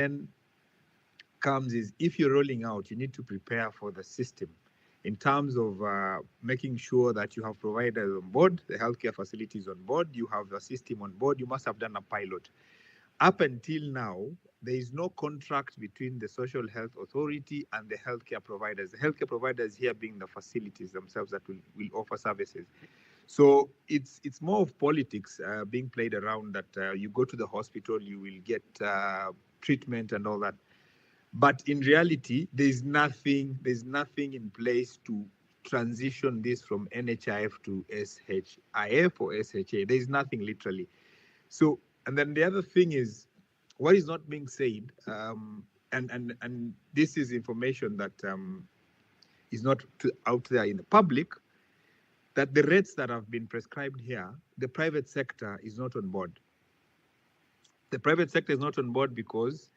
then comes is if you're rolling out, you need to prepare for the system in terms of making sure that you have providers on board, the healthcare facilities on board, you have the system on board. You must have done a pilot. Up until now, there is no contract between the social health authority and the healthcare providers. The healthcare providers here being the facilities themselves that will offer services. So it's more of politics being played around that you go to the hospital, you will get treatment and all that. But in reality, there's nothing in place to transition this from NHIF to SHIF or SHA. There's nothing literally. So, and then the other thing is, what is not being said, and this is information that is not out there in the public, that the rates that have been prescribed here, the private sector is not on board. The private sector is not on board because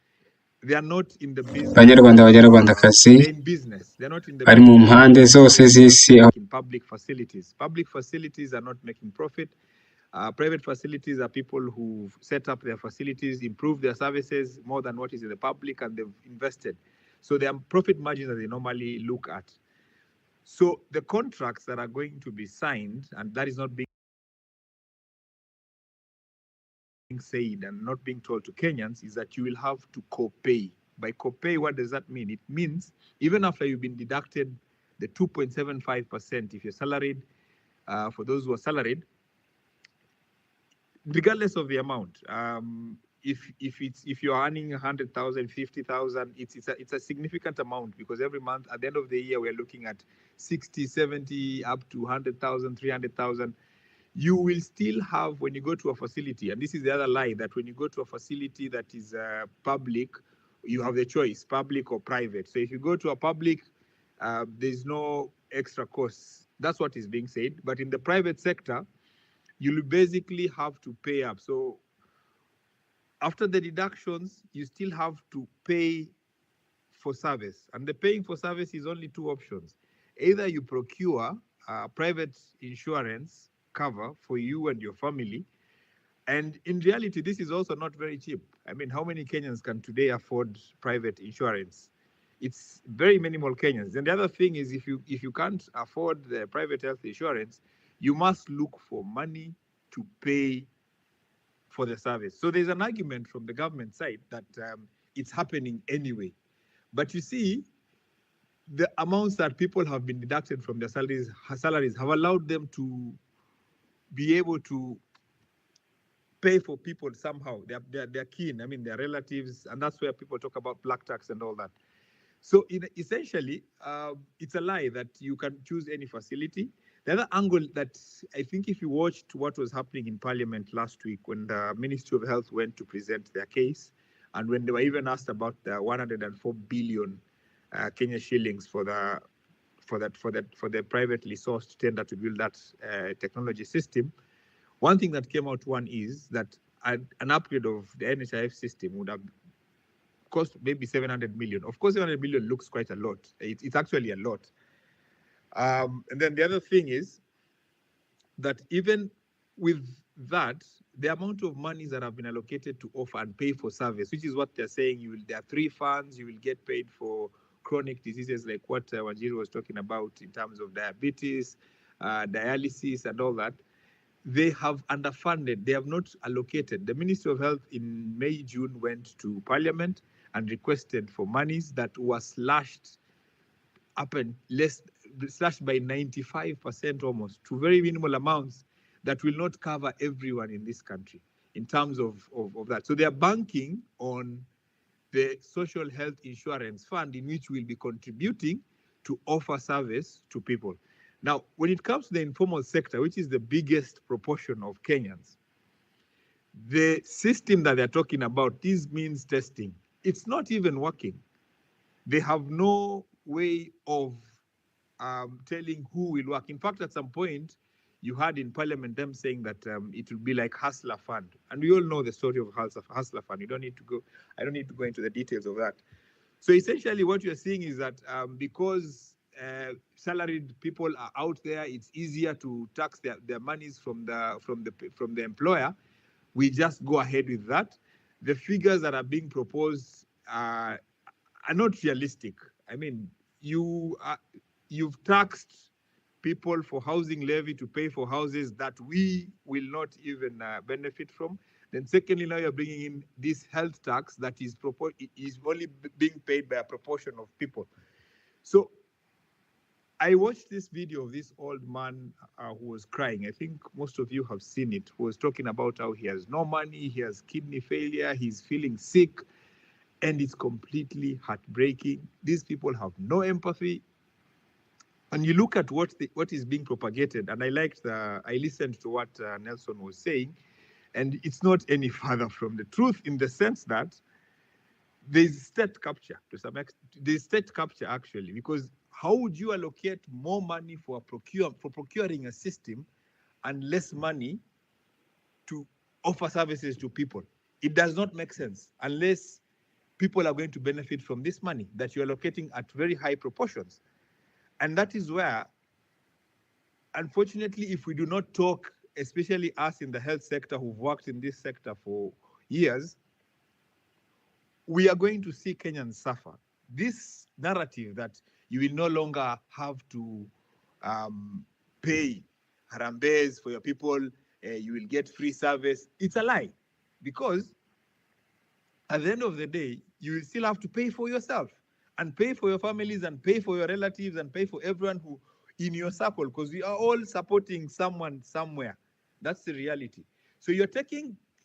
they are not in the business. Banyarwandakazi They're in business. They're not in the bari mu mpande zose z'isi in public facilities. Public facilities are not making profit. Private facilities are people who set up their facilities, improve their services more than what is in the public, and they've invested. So their profit margins that they normally look at. So the contracts that are going to be signed, and that is not being said and not being told to Kenyans, is that you will have to co-pay. By co-pay, what does that mean? It means even after you've been deducted the 2.75% if you're salaried, for those who are salaried, regardless of the amount, if you're earning 100,000, 50,000, it's a significant amount, because every month at the end of the year we're looking at 60, 70, up to 100,000, 300,000. You will still have, when you go to a facility, and this is the other lie, that when you go to a facility that is public, you have the choice, public or private. So if you go to a public, there's no extra costs. That's what is being said. But in the private sector, you'll basically have to pay up. So after the deductions, you still have to pay for service. And the paying for service is only two options. Either you procure private insurance cover for you and your family. And in reality, this is also not very cheap. I mean, how many Kenyans can today afford private insurance? It's very minimal Kenyans. And the other thing is, if you can't afford the private health insurance, you must look for money to pay for the service. So there's an argument from the government side that it's happening anyway. But you see, the amounts that people have been deducted from their salaries have allowed them to be able to pay for people somehow. They're keen. I mean, they're relatives, and that's where people talk about black tax and all that. So essentially, it's a lie that you can choose any facility. The other angle that I think, if you watched what was happening in Parliament last week when the Ministry of Health went to present their case, and when they were even asked about the 104 billion Kenya shillings for the privately sourced tender to build that technology system, one thing that came out is that an upgrade of the NHIF system would have cost maybe 700 million. Of course, 700 million looks quite a lot. It's actually a lot. And then the other thing is that even with that, the amount of monies that have been allocated to offer and pay for service, which is what they're saying, there are three funds, you will get paid for chronic diseases like what Wanjiru was talking about in terms of diabetes, dialysis and all that. They have underfunded. They have not allocated. The Ministry of Health in May, June went to Parliament and requested for monies that were slashed slashed by 95% almost, to very minimal amounts that will not cover everyone in this country in terms of that. So they are banking on the social health insurance fund, in which we'll be contributing to offer service to people. Now, when it comes to the informal sector, which is the biggest proportion of Kenyans, the system that they're talking about, this means testing. It's not even working. They have no way of telling who will work. In fact, at some point, you heard in Parliament them saying that it will be like Hustler Fund. And we all know the story of Hustler Fund. I don't need to go into the details of that. So essentially what you're seeing is that because salaried people are out there, it's easier to tax their monies from the employer. We just go ahead with that. The figures that are being proposed are not realistic. I mean, you've taxed people for housing levy to pay for houses that we will not even benefit from. Then secondly, now you're bringing in this health tax that is only being paid by a proportion of people. So I watched this video of this old man who was crying. I think most of you have seen it. Who was talking about how he has no money, he has kidney failure, he's feeling sick, and it's completely heartbreaking. These people have no empathy. And you look at what is being propagated, and I listened to what Nelson was saying, and it's not any further from the truth in the sense that there's state capture to some extent. There's state capture actually, because how would you allocate more money for procuring a system and less money to offer services to people? It does not make sense unless people are going to benefit from this money that you're allocating at very high proportions. And that is where, unfortunately, if we do not talk, especially us in the health sector who've worked in this sector for years, we are going to see Kenyans suffer. This narrative that you will no longer have to pay harambes for your people, you will get free service, it's a lie. Because at the end of the day, you will still have to pay for yourself and pay for your families and pay for your relatives and pay for everyone who in your circle, because we are all supporting someone somewhere. That's the reality. So you're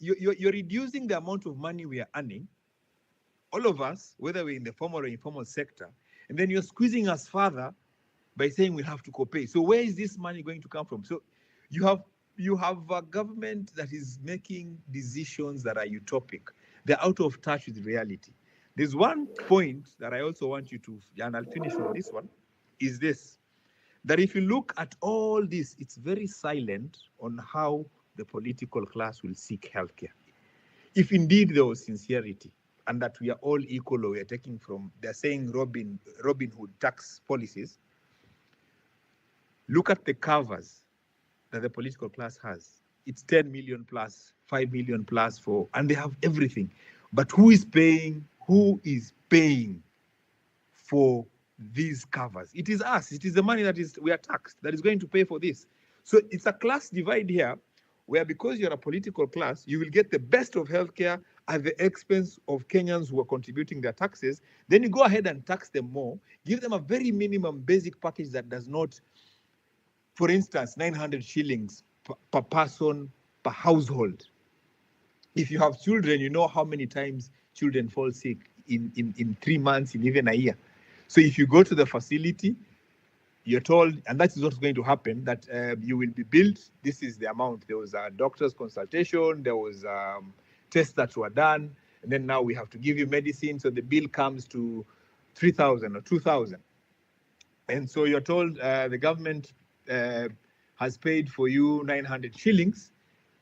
reducing the amount of money we are earning, all of us, whether we're in the formal or informal sector, and then you're squeezing us further by saying we'll have to co-pay. So where is this money going to come from? So you have a government that is making decisions that are utopic. They're out of touch with reality. There's one point that I also want you to, and I'll finish on this one, is this, that if you look at all this, it's very silent on how the political class will seek healthcare. If indeed there was sincerity, and that we are all equal, or we are taking from, they're saying Robin Hood tax policies, look at the covers that the political class has. It's 10 million plus, 5 million plus and they have everything. But who is paying for these covers? It is us. It is the money we are taxed that is going to pay for this. So it's a class divide here, where because you're a political class, you will get the best of healthcare at the expense of Kenyans who are contributing their taxes. Then you go ahead and tax them more, give them a very minimum basic package that does not, for instance, 900 shillings per person, per household. If you have children, you know how many times children fall sick in 3 months, in even a year. So if you go to the facility, you're told, and that is what's going to happen, that you will be billed, this is the amount. There was a doctor's consultation, there was tests that were done, and then now we have to give you medicine, so the bill comes to 3,000 or 2,000. And so you're told the government has paid for you 900 shillings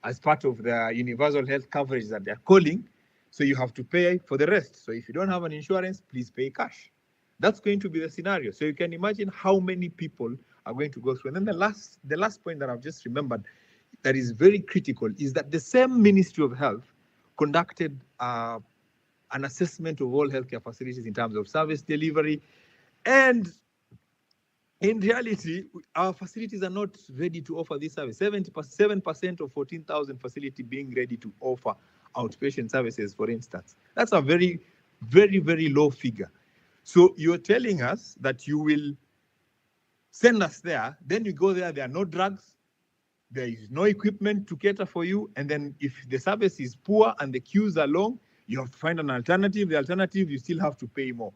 as part of the universal health coverage that they're calling, so you have to pay for the rest. So if you don't have an insurance, please pay cash. That's going to be the scenario. So you can imagine how many people are going to go through. And then the last point that I've just remembered that is very critical is that the same Ministry of Health conducted an assessment of all healthcare facilities in terms of service delivery. And in reality, our facilities are not ready to offer this service. 7% of 14,000 facilities being ready to offer outpatient services, for instance. That's a very, very, very low figure. So you're telling us that you will send us there, then you go there are no drugs, there is no equipment to cater for you, and then if the service is poor and the queues are long, you have to find an alternative. The alternative, you still have to pay more.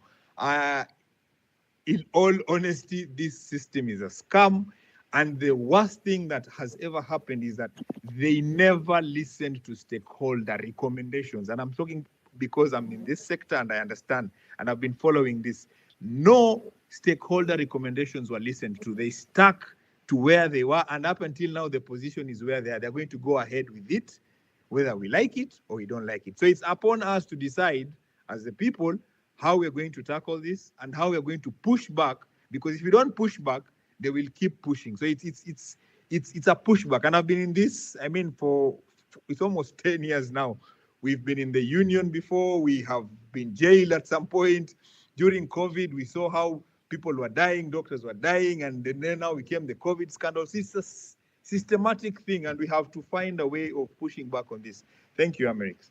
In all honesty, this system is a scam. And the worst thing that has ever happened is that they never listened to stakeholder recommendations. And I'm talking because I'm in this sector and I understand, and I've been following this. No stakeholder recommendations were listened to. They stuck to where they were, and up until now, the position is where they are. They're going to go ahead with it, whether we like it or we don't like it. So it's upon us to decide as the people how we're going to tackle this and how we're going to push back, because if we don't push back, they will keep pushing. So it's a pushback. And I've been in this, I mean, for it's almost 10 years now, We've been in the union before. We have been jailed at some point. During COVID, we saw how people were dying, doctors were dying, and then now came the COVID scandals. It's a systematic thing, and we have to find a way of pushing back on this. Thank you, Amerix.